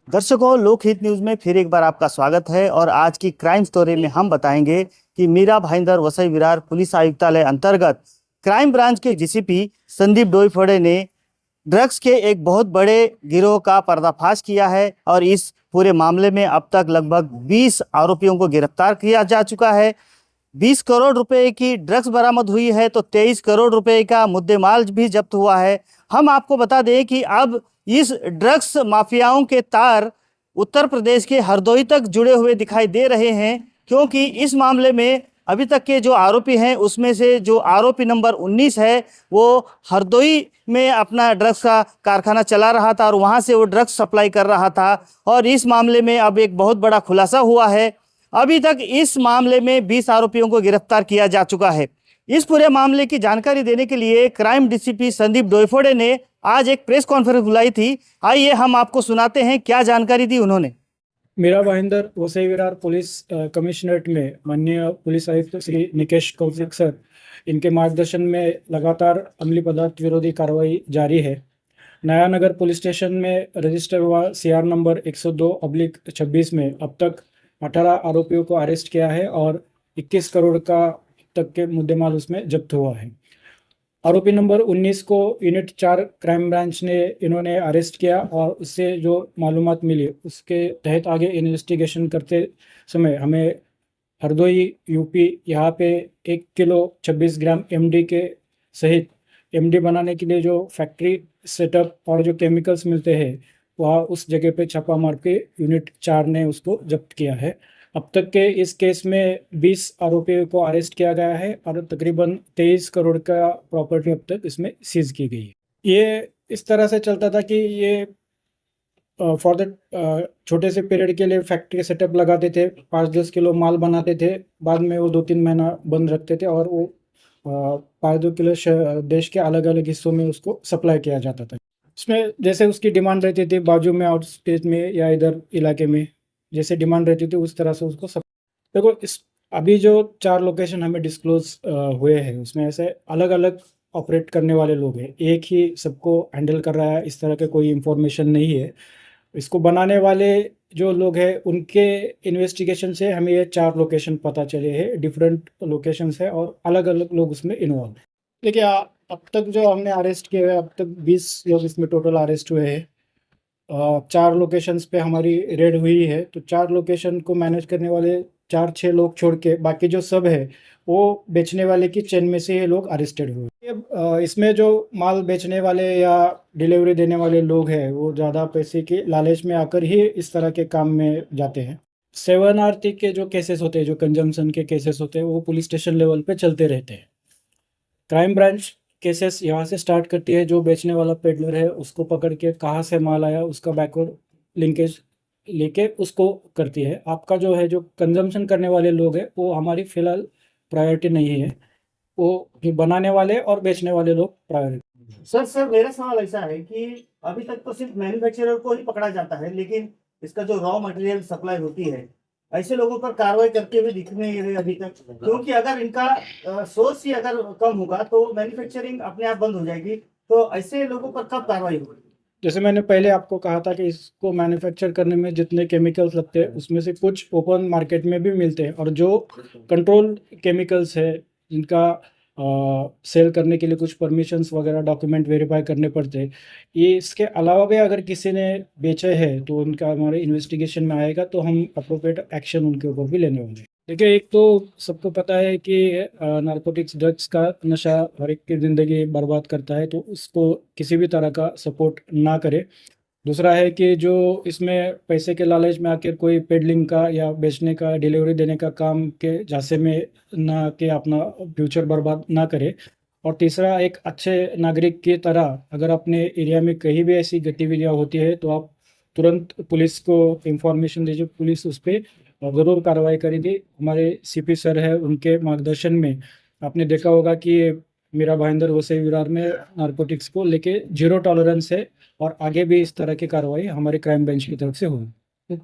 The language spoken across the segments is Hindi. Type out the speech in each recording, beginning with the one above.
दर्शकों, लोकहित न्यूज में फिर एक बार आपका स्वागत है। और आज की क्राइम स्टोरी में हम बताएंगे कि मीरा भाईंदर वसई विरार पुलिस आयुक्तालय अंतर्गत क्राइम ब्रांच के डीसीपी संदीप डोईफोड़े ने ड्रग्स के एक बहुत बड़े गिरोह का पर्दाफाश किया है। और इस पूरे मामले में अब तक लगभग 20 आरोपियों को गिरफ्तार किया जा चुका है। 20 करोड़ रुपए की ड्रग्स बरामद हुई है, तो 23 करोड़ रुपए का मुद्देमाल भी जब्त हुआ है। हम आपको बता दें कि अब इस ड्रग्स माफियाओं के तार उत्तर प्रदेश के हरदोई तक जुड़े हुए दिखाई दे रहे हैं, क्योंकि इस मामले में अभी तक के जो आरोपी हैं उसमें से जो आरोपी नंबर 19 है वो हरदोई में अपना ड्रग्स का कारखाना चला रहा था और वहां से वो ड्रग्स सप्लाई कर रहा था। और इस मामले में अब एक बहुत बड़ा खुलासा हुआ है। अभी तक इस मामले में 20 आरोपियों को गिरफ्तार किया जा चुका है। इस पूरे मामले की जानकारी देने के लिए क्राइम डीसीपी संदीप डोईफोड़े ने आज एक प्रेस कॉन्फ्रेंस बुलाई थी। आइए हम आपको सुनाते हैं क्या जानकारी दी उन्होंने। मीरा भाईंदर वसई विरार पुलिस कमिश्नरेट में माननीय पुलिस आयुक्त श्री निकेश कौशिक सर, इनके मार्गदर्शन में लगातार अमली पदार्थ विरोधी कार्रवाई जारी है। नया नगर पुलिस स्टेशन में रजिस्टर हुआ CR नंबर 102/26 में अब तक 18 आरोपियों को अरेस्ट किया है और 21 करोड़ का तक के मुद्देमाल उसमें जब्त हुआ है। आरोपी नंबर 19 को यूनिट 4 क्राइम ब्रांच ने इन्होंने अरेस्ट किया और उससे जो मालूमात मिली उसके तहत आगे इन्वेस्टिगेशन करते समय हमें हरदोई यूपी यहाँ पे 1 किलो 26 ग्राम MD के सहित MD बनाने के लिए जो फैक्ट्री सेटअप और जो केमिकल्स मिलते हैं वहाँ उस जगह पे छापा मार के यूनिट 4 ने उसको जब्त किया है। अब तक के इस केस में 20 आरोपियों को अरेस्ट किया गया है और तकरीबन 23 करोड़ का प्रॉपर्टी अब तक इसमें सीज की गई है। ये इस तरह से चलता था कि ये फॉर द छोटे से पीरियड के लिए फैक्ट्री सेटअप लगाते थे, 5-10 किलो माल बनाते थे, बाद में वो 2-3 महीना बंद रखते थे और वो 5-2 किलो देश के अलग अलग हिस्सों में उसको सप्लाई किया जाता था। इसमें जैसे उसकी डिमांड रहती थी बाजू में, आउट स्टेट में या इधर इलाके में जैसे डिमांड रहती थी उस तरह से उसको सब देखो। इस अभी जो 4 लोकेशन हमें डिस्क्लोज हुए हैं उसमें ऐसे अलग अलग ऑपरेट करने वाले लोग हैं, एक ही सबको हैंडल कर रहा है इस तरह के कोई इन्फॉर्मेशन नहीं है। इसको बनाने वाले जो लोग हैं उनके इन्वेस्टिगेशन से हमें ये 4 लोकेशन पता चले हैं, डिफरेंट लोकेशंस है और अलग अलग लोग उसमें इन्वॉल्व हैं। देखिए अब तक जो हमने अरेस्ट किए हुए अब तक 20 लोग इसमें टोटल अरेस्ट हुए हैं। 4 लोकेशंस पे हमारी रेड हुई है, तो 4 लोकेशन को मैनेज करने वाले 4-6 लोग छोड़ के बाकी जो सब है वो बेचने वाले की चेन में से ये लोग अरेस्टेड हुए। इसमें जो माल बेचने वाले या डिलीवरी देने वाले लोग हैं वो ज़्यादा पैसे के लालच में आकर ही इस तरह के काम में जाते हैं। 7 आरती के जो केसेस होते हैं, जो कंजम्पशन के केसेस होते हैं, वो पुलिस स्टेशन लेवल पे चलते रहते हैं। क्राइम ब्रांच केसेस यहाँ से स्टार्ट करती है, जो बेचने वाला पेडलर है उसको पकड़ के कहाँ से माल आया उसका बैकवर्ड लिंकेज लेके उसको करती है। आपका जो है जो कंजम्पशन करने वाले लोग हैं वो हमारी फ़िलहाल प्रायोरिटी नहीं है, वो बनाने वाले और बेचने वाले लोग प्रायोरिटी। सर मेरा सवाल ऐसा है कि अभी तक तो सिर्फ मैन्युफैक्चरर को ही पकड़ा जाता है, लेकिन इसका जो रॉ मटेरियल सप्लाई होती है ऐसे लोगों पर कार्रवाई करते हुए दिख नहीं रहे अभी तक। क्योंकि अगर इनका सोर्स ही अगर कम होगा तो मैन्युफैक्चरिंग अपने आप बंद हो जाएगी, तो ऐसे लोगों पर कब कार्रवाई होगी? जैसे मैंने पहले आपको कहा था कि इसको मैन्युफैक्चर करने में जितने केमिकल्स लगते हैं उसमें से कुछ ओपन मार्केट में भी मिलते हैं और जो कंट्रोल केमिकल्स है जिनका सेल करने के लिए कुछ परमिशंस वगैरह डॉक्यूमेंट वेरीफाई करने पड़ते हैं। ये इसके अलावा भी अगर किसी ने बेचे हैं तो उनका हमारे इन्वेस्टिगेशन में आएगा, तो हम अप्रोप्रिएट एक्शन उनके ऊपर भी लेने होंगे। देखिए, एक तो सबको पता है कि नारकोटिक्स ड्रग्स का नशा हर एक की ज़िंदगी बर्बाद करता है, तो उसको किसी भी तरह का सपोर्ट ना करे। दूसरा है कि जो इसमें पैसे के लालच में आकर कोई पेडलिंग का या बेचने का, डिलीवरी देने का काम के झांसे में ना के अपना फ्यूचर बर्बाद ना करे। और तीसरा, एक अच्छे नागरिक की तरह अगर अपने एरिया में कहीं भी ऐसी गतिविधियाँ होती है तो आप तुरंत पुलिस को इंफॉर्मेशन दीजिए, पुलिस उस पर ज़रूर कार्रवाई करेगी। हमारे CP सर है, उनके मार्गदर्शन में आपने देखा होगा कि मीरा भाईंदर वसई विरार में नारकोटिक्स को लेके 0 टॉलरेंस है और आगे भी इस तरह की कार्रवाई हमारे क्राइम बेंच की तरफ से होगी।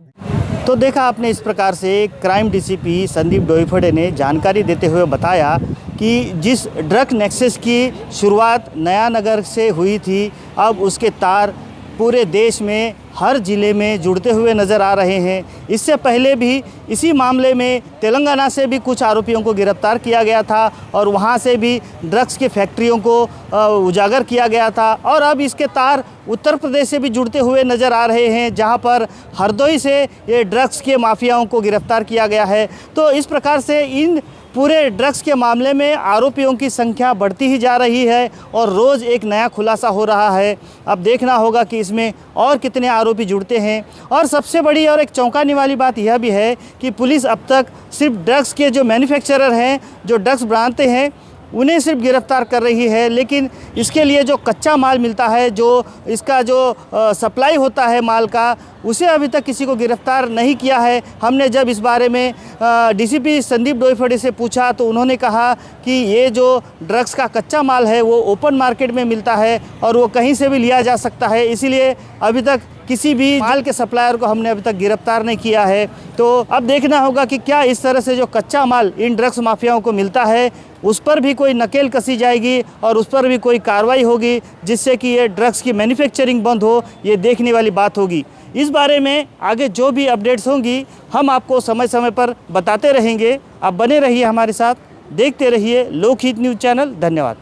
तो देखा आपने, इस प्रकार से क्राइम डीसीपी संदीप डोईफोड़े ने जानकारी देते हुए बताया कि जिस ड्रग नेक्सस की शुरुआत नया नगर से हुई थी, अब उसके तार पूरे देश में हर ज़िले में जुड़ते हुए नज़र आ रहे हैं। इससे पहले भी इसी मामले में तेलंगाना से भी कुछ आरोपियों को गिरफ्तार किया गया था और वहां से भी ड्रग्स की फैक्ट्रियों को उजागर किया गया था। और अब इसके तार उत्तर प्रदेश से भी जुड़ते हुए नज़र आ रहे हैं, जहां पर हरदोई से ये ड्रग्स के माफियाओं को गिरफ्तार किया गया है। तो इस प्रकार से इन पूरे ड्रग्स के मामले में आरोपियों की संख्या बढ़ती ही जा रही है और रोज़ एक नया खुलासा हो रहा है। अब देखना होगा कि इसमें और कितने आरोपी जुड़ते हैं। और सबसे बड़ी और एक चौंकाने वाली बात यह भी है कि पुलिस अब तक सिर्फ ड्रग्स के जो मैन्युफैक्चरर हैं, जो ड्रग्स बनाते हैं, उन्हें सिर्फ गिरफ्तार कर रही है, लेकिन इसके लिए जो कच्चा माल मिलता है, जो इसका जो सप्लाई होता है माल का, उसे अभी तक किसी को गिरफ्तार नहीं किया है। हमने जब इस बारे में डीसीपी संदीप डोईफोडे से पूछा तो उन्होंने कहा कि ये जो ड्रग्स का कच्चा माल है वो ओपन मार्केट में मिलता है और वो कहीं से भी लिया जा सकता है, इसीलिए अभी तक किसी भी माल के सप्लायर को हमने अभी तक गिरफ्तार नहीं किया है। तो अब देखना होगा कि क्या इस तरह से जो कच्चा माल इन ड्रग्स माफियाओं को मिलता है उस पर भी कोई नकेल कसी जाएगी और उस पर भी कोई कार्रवाई होगी, जिससे कि ये ड्रग्स की मैन्युफैक्चरिंग बंद हो। ये देखने वाली बात होगी। इस बारे में आगे जो भी अपडेट्स होंगी हम आपको समय समय पर बताते रहेंगे। आप बने रहिए हमारे साथ, देखते रहिए लोकहित न्यूज़ चैनल। धन्यवाद।